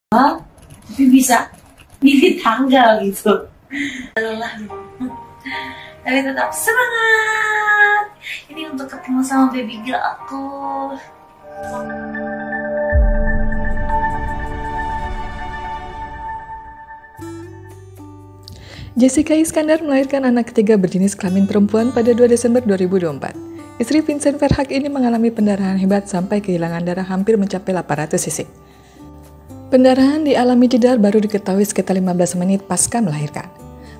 tapi bisa milih tanggal gitu. Lelah gitu. Tapi tetap semangat. Ini untuk ketemu sama baby girl aku. Jessica Iskandar melahirkan anak ketiga berjenis kelamin perempuan pada 2 Desember 2024. Istri Vincent Verhaak ini mengalami pendarahan hebat sampai kehilangan darah hampir mencapai 800 cc. Pendarahan dialami Jedar baru diketahui sekitar 15 menit pasca melahirkan.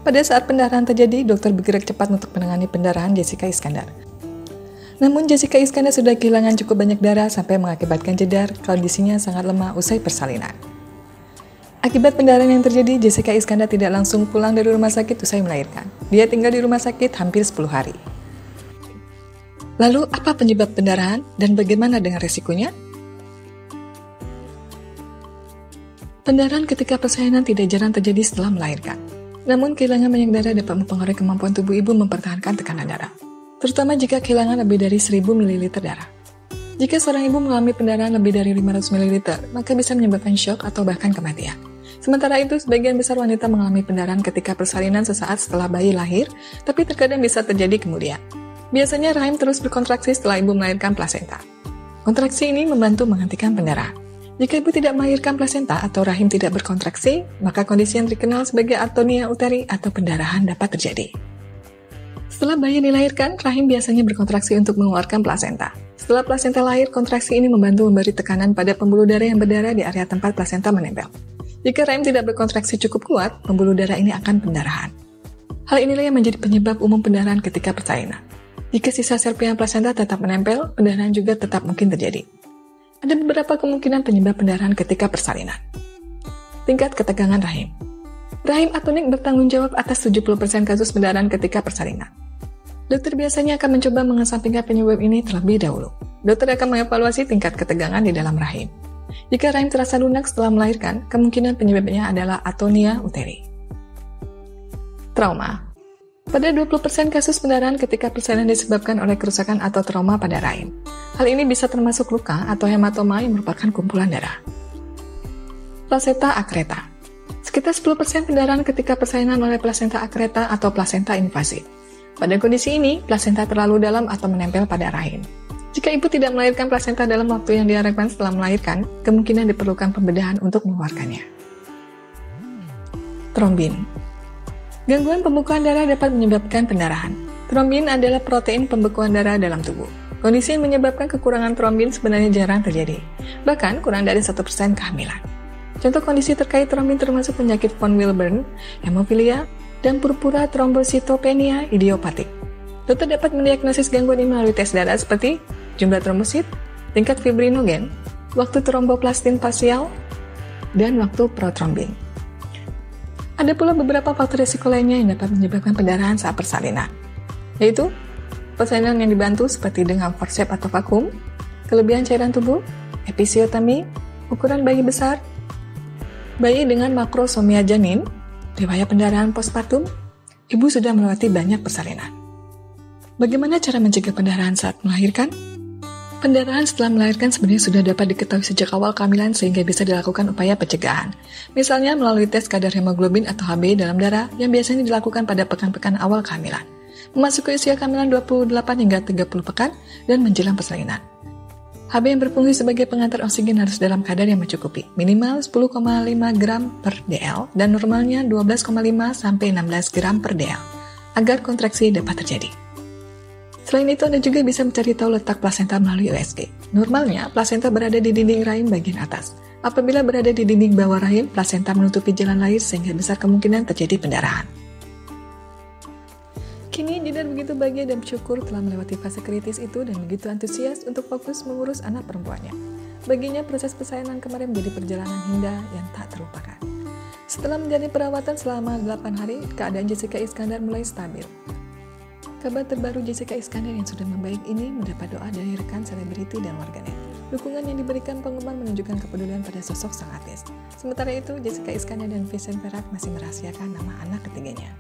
Pada saat pendarahan terjadi, dokter bergerak cepat untuk menangani pendarahan Jessica Iskandar. Namun Jessica Iskandar sudah kehilangan cukup banyak darah sampai mengakibatkan Jedar kondisinya sangat lemah usai persalinan. Akibat pendarahan yang terjadi, Jessica Iskandar tidak langsung pulang dari rumah sakit usai melahirkan. Dia tinggal di rumah sakit hampir 10 hari. Lalu, apa penyebab pendarahan dan bagaimana dengan resikonya? Pendarahan ketika persalinan tidak jarang terjadi setelah melahirkan. Namun, kehilangan banyak darah dapat mempengaruhi kemampuan tubuh ibu mempertahankan tekanan darah, terutama jika kehilangan lebih dari 1000 ml darah. Jika seorang ibu mengalami pendarahan lebih dari 500 ml, maka bisa menyebabkan syok atau bahkan kematian. Sementara itu, sebagian besar wanita mengalami pendarahan ketika persalinan sesaat setelah bayi lahir, tapi terkadang bisa terjadi kemudian. Biasanya rahim terus berkontraksi setelah ibu melahirkan plasenta. Kontraksi ini membantu menghentikan pendarahan. Jika ibu tidak melahirkan plasenta atau rahim tidak berkontraksi, maka kondisi yang dikenal sebagai atonia uteri atau pendarahan dapat terjadi. Setelah bayi dilahirkan, rahim biasanya berkontraksi untuk mengeluarkan plasenta. Setelah plasenta lahir, kontraksi ini membantu memberi tekanan pada pembuluh darah yang berdarah di area tempat plasenta menempel. Jika rahim tidak berkontraksi cukup kuat, pembuluh darah ini akan pendarahan. Hal inilah yang menjadi penyebab umum pendarahan ketika persalinan. Jika sisa serpihan plasenta tetap menempel, pendarahan juga tetap mungkin terjadi. Ada beberapa kemungkinan penyebab pendarahan ketika persalinan. Tingkat ketegangan rahim. Rahim atonik bertanggung jawab atas 70% kasus pendarahan ketika persalinan. Dokter biasanya akan mencoba mengesampingkan penyebab ini terlebih dahulu. Dokter akan mengevaluasi tingkat ketegangan di dalam rahim. Jika rahim terasa lunak setelah melahirkan, kemungkinan penyebabnya adalah atonia uteri. Trauma. Pada 20% kasus pendarahan ketika persalinan disebabkan oleh kerusakan atau trauma pada rahim. Hal ini bisa termasuk luka atau hematoma yang merupakan kumpulan darah. Plasenta akreta. Sekitar 10% pendarahan ketika persalinan oleh plasenta akreta atau plasenta invasif. Pada kondisi ini, plasenta terlalu dalam atau menempel pada rahim. Jika ibu tidak melahirkan plasenta dalam waktu yang diharapkan setelah melahirkan, kemungkinan diperlukan pembedahan untuk mengeluarkannya. Trombin. Gangguan pembekuan darah dapat menyebabkan pendarahan. Trombin adalah protein pembekuan darah dalam tubuh. Kondisi yang menyebabkan kekurangan trombin sebenarnya jarang terjadi, bahkan kurang dari 1% kehamilan. Contoh kondisi terkait trombin termasuk penyakit von Willebrand, hemofilia, dan purpura trombositopenia idiopatik. Dokter dapat mendiagnosis gangguan ini melalui tes darah seperti jumlah trombosit, tingkat fibrinogen, waktu tromboplastin pasial, dan waktu protrombin. Ada pula beberapa faktor risiko lainnya yang dapat menyebabkan pendarahan saat persalinan, yaitu persalinan yang dibantu seperti dengan forceps atau vakum, kelebihan cairan tubuh, episiotomi, ukuran bayi besar, bayi dengan makrosomia janin, riwayat pendarahan postpartum, ibu sudah melewati banyak persalinan. Bagaimana cara mencegah pendarahan saat melahirkan? Pendarahan setelah melahirkan sebenarnya sudah dapat diketahui sejak awal kehamilan sehingga bisa dilakukan upaya pencegahan. Misalnya melalui tes kadar hemoglobin atau HB dalam darah yang biasanya dilakukan pada pekan-pekan awal kehamilan, memasuki usia kehamilan 28 hingga 30 pekan, dan menjelang persalinan. HB yang berfungsi sebagai pengantar oksigen harus dalam kadar yang mencukupi, minimal 10,5 gram per dl dan normalnya 12,5 sampai 16 gram per dl, agar kontraksi dapat terjadi. Selain itu, Anda juga bisa mencari tahu letak plasenta melalui USG. Normalnya, plasenta berada di dinding rahim bagian atas. Apabila berada di dinding bawah rahim, plasenta menutupi jalan lahir sehingga besar kemungkinan terjadi pendarahan. Kini, Jedar begitu bahagia dan bersyukur telah melewati fase kritis itu dan begitu antusias untuk fokus mengurus anak perempuannya. Baginya, proses persalinan kemarin menjadi perjalanan indah yang tak terlupakan. Setelah menjalani perawatan selama 8 hari, keadaan Jessica Iskandar mulai stabil. Kabar terbaru Jessica Iskandar yang sudah membaik ini mendapat doa dari rekan selebriti dan warganet. Dukungan yang diberikan penggemar menunjukkan kepedulian pada sosok sang artis. Sementara itu, Jessica Iskandar dan Vincent Verhaak masih merahasiakan nama anak ketiganya.